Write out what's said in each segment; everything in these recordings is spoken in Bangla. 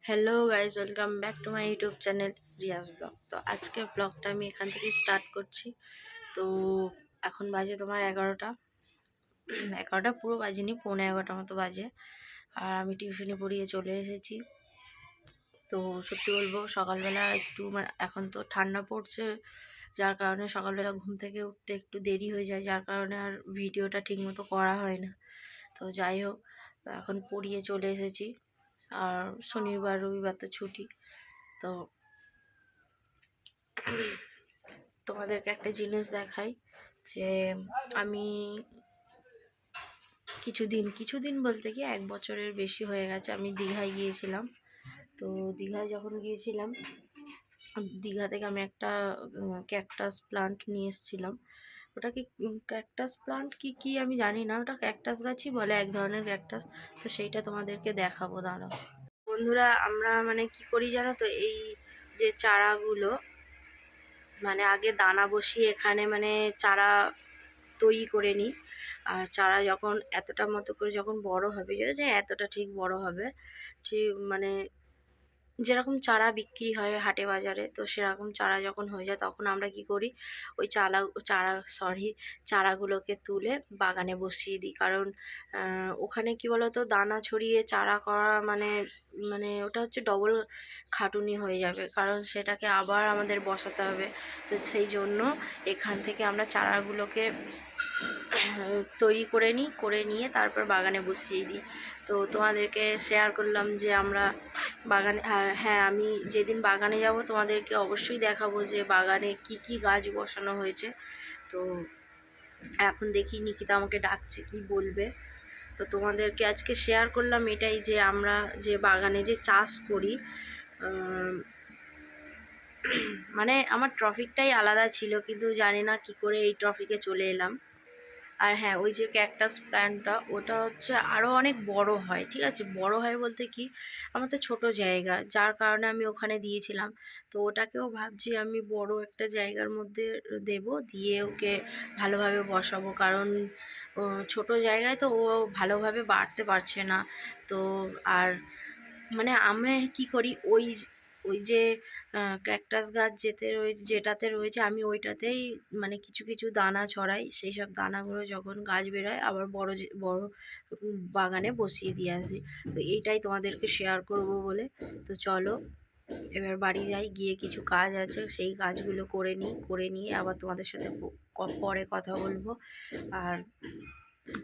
Hello guys, welcome back to my YouTube channel Riaz blog. তো আজকে ব্লগটা আমি এখান থেকে স্টার্ট করছি। তো এখন বাজে তোমার 11টা পুরো বাজেনি, 11:45 মতো বাজে। আর আমি টিউশনি পড়িয়ে চলে এসেছি। তো সত্যি বলবো, সকালবেলা একটু এখন তো ঠান্ডা পড়ছে, যার কারণে সকালবেলা ঘুম থেকে উঠতে একটু দেরি হয়ে যায়, যার কারণে আর ভিডিওটা ঠিকমতো করা হয় না। তো যাই হোক, এখন পড়িয়ে চলে এসেছি। আর শনিবার রবিবার তো ছুটি। তো তোমাদেরকে একটা জিনিস দেখাই যে আমি কিছুদিন বলতে কি 1 বছরের বেশি হয়ে গেছে আমি দীঘায় গিয়েছিলাম। তো দীঘায় যখন গিয়েছিলাম, দীঘা থেকে আমি একটা ক্যাকটাস প্লান্ট নিয়ে এসেছিলাম। ওটাকে ক্যাকটাস প্লান্ট কি আমি জানি না, ওটা ক্যাকটাস গাছই বলে, এক ধরনের ক্যাকটাস। তো সেইটা তোমাদেরকে দেখাবো, দাঁড়াও। বন্ধুরা, আমরা কি করি জানো তো, এই যে চারাগুলো আগে দানা বসিয়ে এখানে চারা তৈরি করে নিই। আর চারা যখন এতটা মতো করে যখন বড় হবে, এতটা ঠিক বড় হবে, ঠিক যেরকম চারা বিক্রি হয় হাটে বাজারে, তো সেরকম চারা যখন হয়ে যায় তখন আমরা কি করি, ওই চারাগুলোকে তুলে বাগানে বসিয়ে দিই। কারণ ওখানে কি বলতো, দানা ছড়িয়ে চারা করা ওটা হচ্ছে ডবল খাটুনি হয়ে যাবে, কারণ সেটাকে আবার আমাদের বসাতে হবে। তো সেই জন্য এখান থেকে আমরা চারাগুলোকে তৈরি করে নিয়ে তারপর বাগানে বসিয়ে দিই। তো তোমাদেরকে শেয়ার করলাম যে আমরা বাগানে, হ্যাঁ, আমি যেদিন বাগানে যাব তোমাদেরকে অবশ্যই দেখাবো যে বাগানে কি গাছ বসানো হয়েছে। তো এখন দেখি নিকিতা আমাকে ডাকছে, কি বলবে। তো তোমাদেরকে আজকে শেয়ার করলাম এটাই, যে আমরা যে বাগানে যে চাষ করি, আমার ট্রফিকটাই আলাদা ছিল, কিন্তু জানি না কি করে এই ট্রফিকে চলে এলাম। আর হ্যাঁ, ওই যে ক্যাকটাস প্ল্যান্টটা, ওটা হচ্ছে আরও অনেক বড় হয়। ঠিক আছে, বড় হয় বলতে কি, আমার তো ছোটো জায়গা, যার কারণে আমি ওখানে দিয়েছিলাম। তো ওটাকেও ভাবছি আমি বড় একটা জায়গার মধ্যে দিয়ে ওকে ভালোভাবে বসাবো, কারণ ছোট জায়গায় তো ও ভালোভাবে বাড়তে পারছে না। তো আর আমি কি করি, ওই ওই যে ক্যাকটাস গাছ যেটাতে রয়েছে, আমি ওইটাতেই কিছু কিছু দানা ছড়াই। সেই সব দানাগুলো যখন গাছ বেরোয় আবার বড় বাগানে বসিয়ে দিয়ে আসি। তো এইটাই তোমাদেরকে শেয়ার করব বলে। তো চলো এবার বাড়ি যাই, গিয়ে কিছু কাজ আছে সেই কাজগুলো করে নিয়ে আবার তোমাদের সাথে পরে কথা বলবো। আর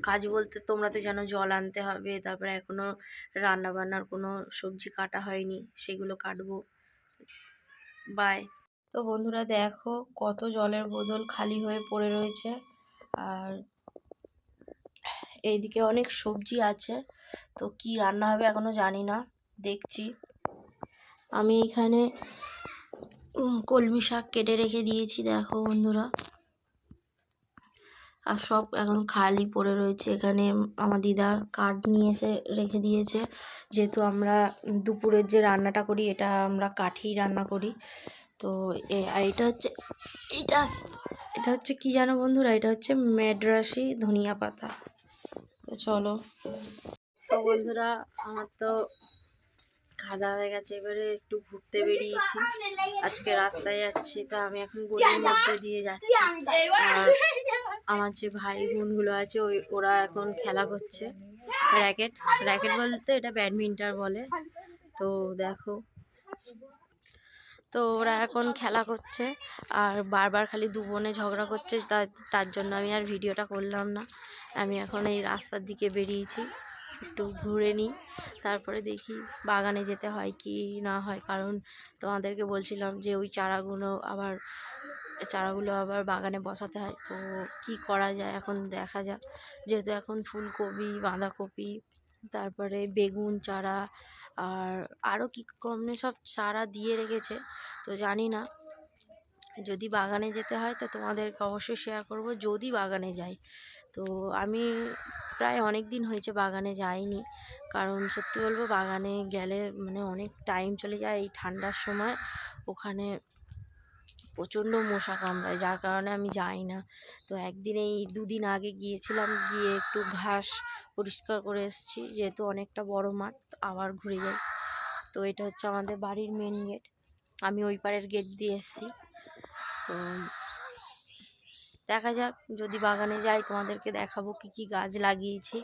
কাজ বলতে, তোমরা তো জানো, জল আনতে হবে, তারপরে এখনও রান্নাবান্নার কোনো সবজি কাটা হয়নি, সেগুলো কাটবো। বাই। তো বন্ধুরা দেখো, কত জলের বোতল খালি হয়ে পড়ে রয়েছে। আর এইদিকে অনেক সবজি আছে, তো কি রান্না হবে এখনো জানি না, দেখছি। আমি এখানে কলমি শাক কেটে রেখে দিয়েছি, দেখো বন্ধুরা। আর সব এখন খালি পড়ে রয়েছে। এখানে আমার দিদা কাঠ নিয়ে এসে রেখে দিয়েছে, যেহেতু আমরা দুপুরের যে রান্নাটা করি এটা আমরা কাঠেই রান্না করি। তো আর এটা হচ্ছে কি জানো বন্ধুরা, এটা হচ্ছে মেড্রাসি ধনিয়া পাতা। তো চলো। তো বন্ধুরা, আমার তো খাওয়া হয়ে গেছে, এবারে একটু ঘুরতে বেরিয়েছি। আজকে রাস্তায় যাচ্ছি, তো আমি এখন গলির মধ্যে দিয়ে যাচ্ছি। আর আমার যে ভাই বোনগুলো আছে ওরা এখন খেলা করছে র্যাকেট বলতে এটা ব্যাডমিন্টন বলে। তো দেখো, তো ওরা এখন খেলা করছে আর বারবার খালি দু বোনে ঝগড়া করছে, তার জন্য আমি আর ভিডিওটা করলাম না। আমি এখন এই রাস্তার দিকে বেরিয়েছি, একটু ঘুরে নিই, তারপরে দেখি বাগানে যেতে হয় কি না হয়। কারণ তোমাদেরকে বলছিলাম যে ওই চারাগুলো আবার বাগানে বসাতে হয়। তো কি করা যায় এখন দেখা যাক, যেহেতু এখন ফুলকপি, বাঁধাকপি, তারপরে বেগুন চারা আর আরও কি সব চারা দিয়ে রেখেছে। তো জানি না, যদি বাগানে যেতে হয় তো তোমাদেরকে অবশ্যই শেয়ার করব, যদি বাগানে যাই। তো আমি প্রায় অনেক দিন হয়েছে বাগানে যাইনি, কারণ সত্যি বলবো বাগানে গেলে অনেক টাইম চলে যায়। এই ঠান্ডার সময় ওখানে প্রচণ্ড মশা কামড়ায়, যার কারণে আমি যাই না। তো এই 2 দিন আগে গিয়েছিলাম, গিয়ে একটু ঘাস পরিষ্কার করে এসেছি, যেহেতু অনেকটা বড় মাঠ, আবার ঘুরে যাই। তো এটা হচ্ছে আমাদের বাড়ির মেন গেট, আমি ওই পারের গেট দিয়ে এসেছি। তো দেখা যাক, যদি বাগানে যাই তোমাদেরকে দেখাবো কি কি গাছ লাগিয়েছি,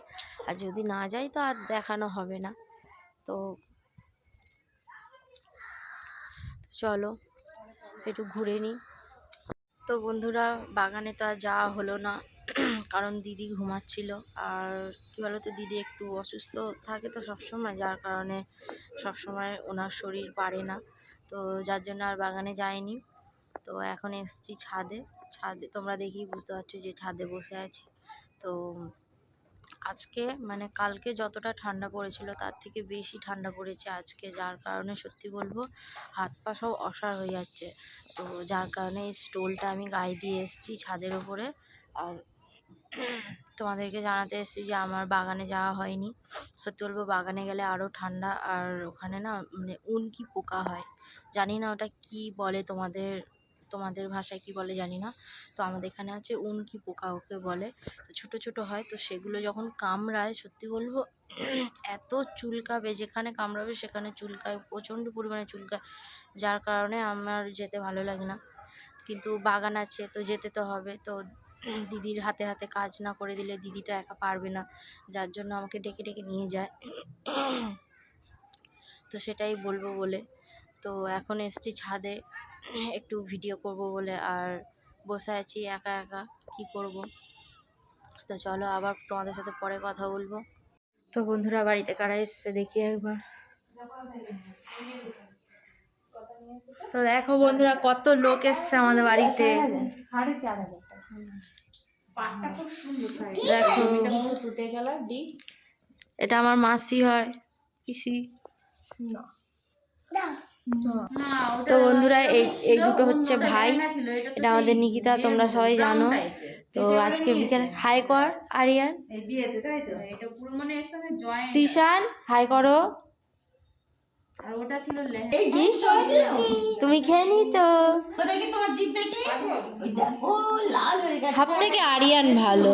আর যদি না যাই তো আর দেখানো হবে না। তো চলো একটু ঘুরে নিই। তো বন্ধুরা, বাগানে তো আর যাওয়া হলো না, কারণ দিদি ঘুমাচ্ছিল। আর কী বলো তো, দিদি একটু অসুস্থ থাকে তো সবসময়, যার কারণে সবসময় ওনার শরীর পারে না, তো যার জন্য আর বাগানে যায়নি। তো এখন এসছি ছাদে। তোমরা দেখেই বুঝতে পারছো যে ছাদে বসে আছি। তো আজকে মানে কালকে যতটা ঠান্ডা পড়েছিল তার থেকে বেশি ঠান্ডা পড়েছে আজকে, যার কারণে সত্যি বলবো হাত পা সব অসাড় হয়ে যাচ্ছে। তো যার কারণে এই স্টোলটা আমি গায়ে দিয়ে এসেছি ছাদের ওপরে। আর তোমাদেরকে জানাতে এসেছি যে আমার বাগানে যাওয়া হয়নি। সত্যি বলবো, বাগানে গেলে আরও ঠান্ডা, আর ওখানে না মানে উনকি পোকা হয়, জানি না ওটা কি বলে, তোমাদের ভাষায় কি বলে জানি না। তো আমাদের এখানে আছে উনকি পোকা ওকে বলে। তো ছোটো ছোটো হয়, তো সেগুলো যখন কামড়ায় সত্যি বলবো এত চুলকাবে, যেখানে কামড়াবে সেখানে চুলকায়, প্রচণ্ড পরিমাণে চুলকায়, যার কারণে আমার যেতে ভালো লাগে না। কিন্তু বাগান আছে তো যেতে তো হবে। তো দিদির হাতে হাতে কাজ না করে দিলে দিদি তো একা পারবে না, যার জন্য আমাকে ডেকে ডেকে নিয়ে যায়। তো সেটাই বলবো বলে তো এখন এসছি ছাদে একটু ভিডিও করব বলে, আর বসে আছি একা একা, কি করব। তো চলো আবার তোমাদের সাথে পরে কথা বলবো। তো বন্ধুরা, বাড়িতে কারা এসছে দেখি একবার। তো দেখো বন্ধুরা, কত লোক এসছে আমাদের বাড়িতে। দেখো, এটা আমার মাসি হয়, পিসি। তো বন্ধুরা, এই দুটো হচ্ছে ভাই, এটা আমাদের নিকিতা, তোমরা সবাই জানো। তো আজকে বিকেলে হাই কর আরিয়ান, তিশান হাই করো। আর ওটা ছিল তুমি খেয়ে নি তো। সব থেকে আরিয়ান ভালো।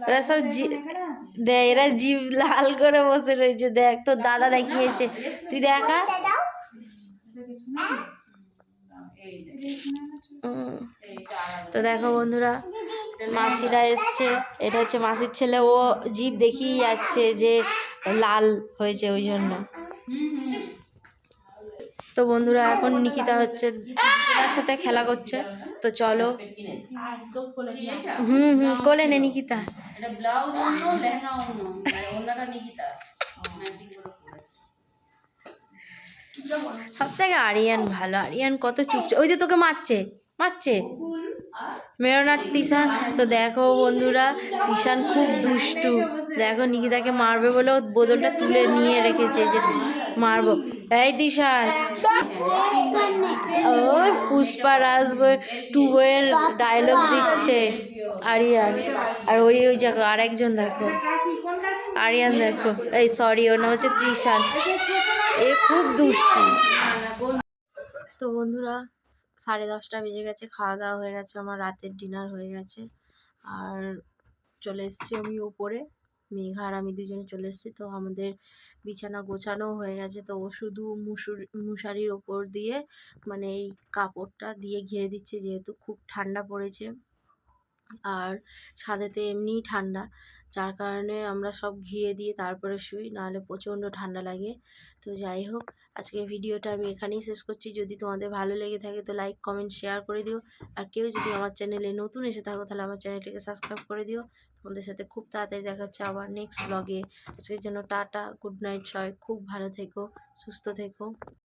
ওরা সব এরা জিভ লাল করে বসে রয়েছে। দেখ তোর দাদা দেখিয়েছে, তুই দেখা। তো দেখো বন্ধুরা, মাসিরা এসছে, এটা হচ্ছে মাসির ছেলে, ও জিভ দেখিয়ে যাচ্ছে যে লাল হয়েছে ওই জন্য। তো বন্ধুরা, এখন নিকিতা হচ্ছে দিদির সাথে খেলা করছে। তো চলো, কোলে নে নিকিতা। সব থেকে আরিয়ান ভালো, আরিয়ান কত চুপচাপ, ওই যে তোকে মারছে মেরোনার তিশান। তো দেখো বন্ধুরা, তিশান খুব দুষ্টু। দেখো নিকিতাকে মারবে বলে ও বোতলটা তুলে নিয়ে রেখেছে যে মারবো। এই তিশান, ও পুষ্পা রাজ 2 বইয়ের ডায়লগ দিচ্ছে আরিয়ান। আর ওই জায়গা আরেকজন দেখো, আরিয়ান দেখো, এই সরি ওর নাম হচ্ছে ত্রিশান, এ খুব দুষ্টু। তো বন্ধুরা, 10:30 বেজে গেছে, খাওয়া দাওয়া হয়ে গেছে, আমার রাতের ডিনার হয়ে গেছে। আর চলে এসেছি আমি উপরে, মেঘা আর আমি দুজনে চলে এসেছি। তো আমাদের বিছানা গোছানো হয়ে গেছে। তো ও শুধু মশারির ওপর দিয়ে মানে এই কাপড়টা দিয়ে ঘিরে দিচ্ছে, যেহেতু খুব ঠান্ডা পড়েছে, আর ছাদেতে এমনিই ঠান্ডা, যার কারণে আমরা সব ঘিরে দিয়ে তারপরে শুই, নাহলে প্রচণ্ড ঠান্ডা লাগে। তো যাই হোক, আজকে ভিডিওটা আমি এখানেই শেষ করছি। যদি তোমাদের ভালো লেগে থাকে তো লাইক কমেন্ট শেয়ার করে দিও। আর কেউ যদি আমার চ্যানেলে নতুন এসে থাকো তাহলে আমার চ্যানেলটিকে সাবস্ক্রাইব করে দিও। তোমাদের সাথে খুব তাড়াতাড়ি দেখা হচ্ছে আবার নেক্সট ব্লগে। আজকের জন্য টাটা, গুড নাইট, সবাই খুব ভালো থেকো, সুস্থ থেকো।